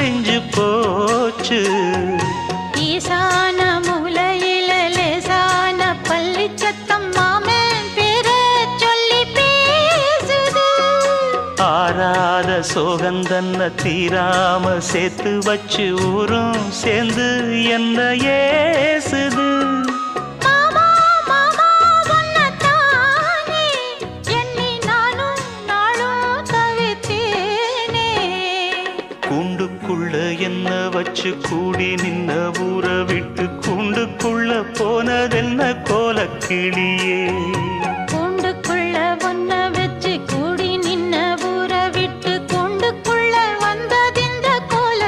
முடிஞ்சு போச்சு. ஈசான மூலையில லேசான பள்ளி சத்தம் மாமன் பேர சொல்லி பேசுது. ஆறாத சோகந்தன்ன தீராம சேர்த்து வச்சு ஊரும் சேர்ந்து என்ன ஏசுது. மாமா மாமா உன்னத்தானே எண்ணி நானும் நாளும் தவித்தேனே. கூண்டுக்குள்ள என்ன வச்சு கூடி நின்ன ஊற விட்டு கூண்டுக்குள்ள போனதென்ன கோலக்கிளியே.